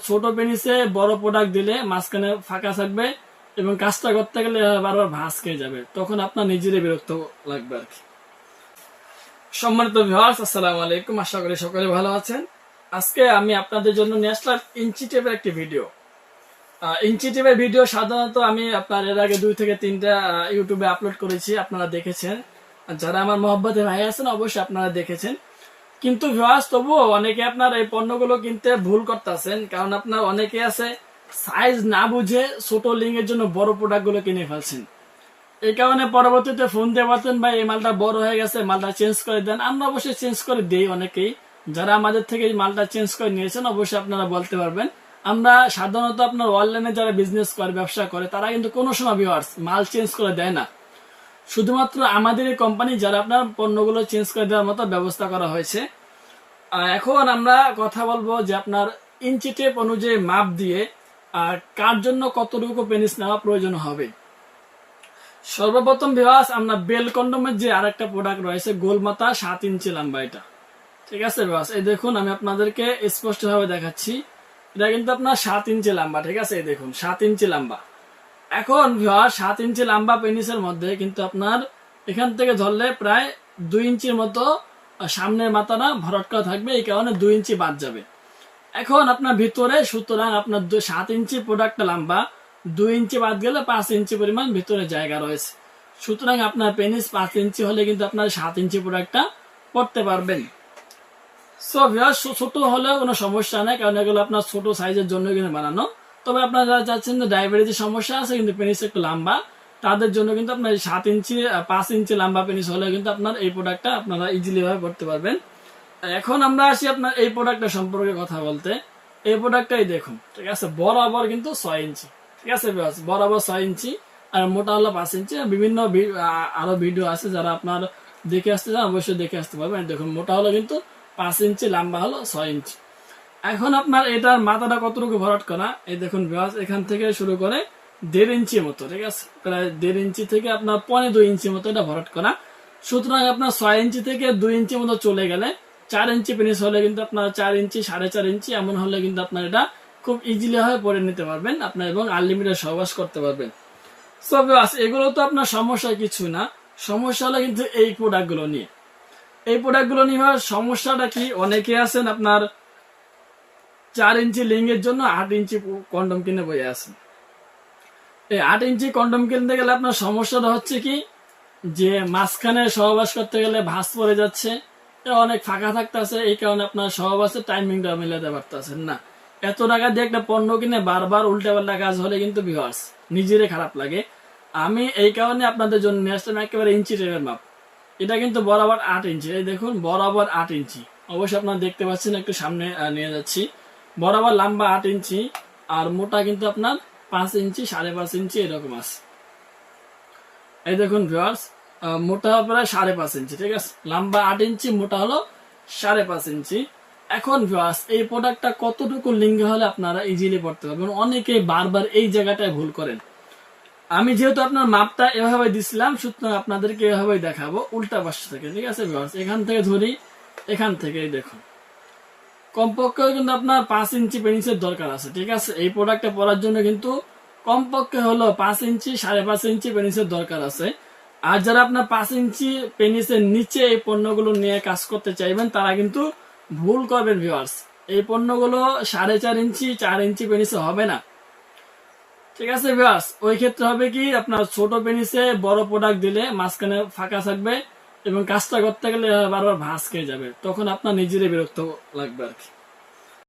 ছোট পেনিসে বড় প্রোডাক্ট দিলে মাঝখানে ফাঁকা থাকবে এবং কাজটা করতে গেলে বারবার ভাঁজ খেয়ে যাবে, তখন আপনার নিজেরই বিরক্ত লাগবে আর কি। সম্মানিত ভিউয়ার্স, আসসালামু আলাইকুম। আশা করি সকলে ভালো আছেন। আজকে আমি আপনাদের জন্য নিয়ে আসলাম ইঞ্চি টেপের একটি ভিডিও। ইঞ্চি টেপের ভিডিও সাধারণত আমি আপনার এর আগে 2 থেকে 3টা ইউটিউবে আপলোড করেছি, আপনারা দেখেছেন। যারা আমার মহব্বতের ভাই আছেন অবশ্যই আপনারা দেখেছেন। কিন্তু ভিউয়ার্স, তবুও অনেকে আপনার এই পণ্যগুলো কিনতে ভুল করতেছেন, কারণ আপনার অনেকে আছে সাইজ না বুঝে ছোট লিঙ্গের জন্য বড় প্রোডাক্ট গুলো কিনে ফেলছেন। এই কারণে পরবর্তীতে ফোন দিয়ে বলতেন, ভাই এই মালটা বড় হয়ে গেছে, মালটা চেঞ্জ করে দেন। আমরা অবশ্যই চেঞ্জ করে দিই অনেকেই। যারা আমাদের থেকে এই মালটা চেঞ্জ করে নিয়েছেন অবশ্যই আপনারা বলতে পারবেন। আমরা সাধারণত আপনার অনলাইনে যারা বিজনেস করে, ব্যবসা করে, তারা কিন্তু কোনো সময় ভিউয়ার্স মাল চেঞ্জ করে দেয় না। শুধুমাত্র আমাদের এই কোম্পানি যারা আপনার পণ্যগুলো চেঞ্জ করে দেওয়ার মতো ব্যবস্থা করা হয়েছে। এখন আমরা কথা বলবো যে আপনার ইঞ্চি টেপ অনুযায়ী মাপ দিয়ে কার জন্য কতটুকু পেনিস নেওয়া প্রয়োজন হবে। সর্বপ্রথম ভিউয়ার্স, আমরা বেল কন্ডোমের যে আরেকটা প্রোডাক্ট রয়েছে গোলমাতা 7 ইঞ্চি লম্বা, এটা ঠিক আছে ভিউয়ার্স। এই দেখুন, আমি আপনাদেরকে স্পষ্ট ভাবে দেখাচ্ছি। এটা কিন্তু আপনার 7 ইঞ্চি লম্বা, ঠিক আছে। এই দেখুন 7 ইঞ্চি লম্বা। এখন ভিউয়ার্স, 7 ইঞ্চি লম্বা পেনিসের মধ্যে কিন্তু আপনার এখান থেকে ধরলে প্রায় 2 ইঞ্চির মতো সামনের মাথাটা ভরাট করা থাকবে, এই কারণে 2 ইঞ্চি বাদ যাবে। এখন আপনার ভিতরে, সুতরাং আপনার 7 ইঞ্চি প্রোডাক্টটা লম্বা, 2 ইঞ্চি বাদ গেলে 5 ইঞ্চি পরিমাণ ভিতরে জায়গা রয়েছে। সুতরাং আপনার পেনিস 5 ইঞ্চি হলে কিন্তু আপনার 7 ইঞ্চি প্রোডাক্টটা পড়তে পারবেন। সো ভিউয়ার্স, ছোট হলেও কোনো সমস্যা নেই, কারণ এগুলো আপনার ছোট সাইজের জন্য কিন্তু বানানো। তবে আপনারা যারা চাচ্ছেন যে ডায়াবেটিসের সমস্যা আছে কিন্তু পেনিস একটু লম্বা, তাদের জন্য কিন্তু আপনার 7 ইঞ্চি 5 ইঞ্চি লম্বা পেনিস হলে কিন্তু আপনার এই প্রোডাক্টটা আপনারা ইজিলি ভাবে করতে পারবেন। এখন আমরা আসি আপনার এই প্রোডাক্টটা সম্পর্কে কথা বলতে। এই প্রোডাক্টটাই দেখুন, ঠিক আছে, বরাবর কিন্তু 6 ইঞ্চি, ঠিক আছে, বরাবর 6 ইঞ্চি আর মোটা হলো 5 ইঞ্চি। বিভিন্ন আরো ভিডিও আছে, যারা আপনার দেখে আসতে চান অবশ্যই দেখে আসতে পারবেন। দেখুন, মোটা হলো কিন্তু 5 ইঞ্চি, লম্বা হলো 6 ইঞ্চি। এখন আপনার এটার মাথাটা কতটুকু ভরাট করা, এই দেখুন ভিউয়ার্স, এখান থেকে শুরু করে 1.5 ইঞ্চি মতো, ঠিক আছে, প্রায় 1.5 ইঞ্চি থেকে আপনার 2.25 ইঞ্চি মতো এটা ভরাট করা। সুতরাং আপনার 6 ইঞ্চি থেকে 2 ইঞ্চি মতো চলে গেলে 4 ইঞ্চি পেনিস হলে কিন্তু আপনার 4 ইঞ্চি 4.5 ইঞ্চি এমন হলে কিন্তু আপনার এটা খুব ইজিলি হয়ে পরে নিতে পারবেন আপনার, এবং আনলিমিটেড সহবাস করতে পারবেন। সো ভিউয়ার্স, এগুলো তো আপনার সমস্যা কিছু না। সমস্যা হলো কিন্তু এই প্রোডাক্টগুলো নিয়ে। এই প্রোডাক্টগুলো নিয়ে সমস্যাটা কি, অনেকে আছেন আপনার 4 ইঞ্চি লিঙ্গের জন্য 8 ইঞ্চি কন্ডম কিনে বয়ে আছেন। এই 8 ইঞ্চি কন্ডম কিনতে গেলে আপনার সমস্যাটা হচ্ছে কি, যে মাঝখানে সহবাস করতে গেলে ভাঁজ পড়ে যাচ্ছে, অনেক ফাঁকা থাকতেছে, এই কারণে আপনার সহবাসের টাইমিংটা মিলাতে পারতেছেন না। এত টাকা দিয়ে একটা পণ্য কিনে বারবার উল্টা পাল্টা কাজ হলে কিন্তু ভিউয়ার্স নিজেরই খারাপ লাগে। আমি এই কারণে আপনাদের জন্য নিয়ে আসলাম একেবারে ইঞ্চি টেপের মাপ। এটা কিন্তু বরাবর 8 ইঞ্চি, এই দেখুন বরাবর 8 ইঞ্চি। অবশ্যই আপনারা দেখতে পাচ্ছেন, একটু সামনে নিয়ে যাচ্ছি। বরাবর লম্বা 8 ইঞ্চি আর মোটা কিন্তু আপনার 5 ইঞ্চি 5.5 ইঞ্চি এরকম আছে। এই দেখুন ভিউয়ার্স, মোটা প্রায় 5.5 ইঞ্চি, ঠিক আছে, লম্বা 8 ইঞ্চি, মোটা হলো 5.5 ইঞ্চি। এখন ভিউয়ার্স, এই প্রোডাক্টটা কতটুকু লিঙ্গে হলে আপনারা ইজিলি পড়তে পারবেন। অনেকেই বারবার এই জায়গাটায় ভুল করেন। আমি যেহেতু আপনার মাপটা এভাবে দিছিলাম, সুতরাং আপনাদেরকে এভাবে দেখাবো উল্টা পাশ থেকে, ঠিক আছে ভিউয়ার্স। এখান থেকে ধরি, এখান থেকে দেখুন, কমপক্ষে কিন্তু আপনার 5 ইঞ্চি পেনিসের দরকার আছে, ঠিক আছে। এই প্রোডাক্টটা পরার জন্য কিন্তু কমপক্ষে হলো 5 ইঞ্চি 5.5 ইঞ্চি পেনিসের দরকার আছে। আর যারা আপনার 5 ইঞ্চি পেনিসের নিচে এই পণ্যগুলো নিয়ে কাজ করতে চাইবেন, তারা কিন্তু ভুল করবেন ভিউয়ার্স। এই পণ্যগুলো 4.5 ইঞ্চি 4 ইঞ্চি পেনিসে হবে না, ঠিক আছে ভিউয়ার্স। ওই ক্ষেত্রে হবে কি, আপনার ছোট পেনিসে বড় প্রোডাক্ট দিলে মাঝখানে ফাঁকা থাকবে এবং কাজটা করতে গেলে বারবার ভাঁজ খেয়ে যাবে, তখন আপনার নিজেরই বিরক্ত লাগবে আর কি।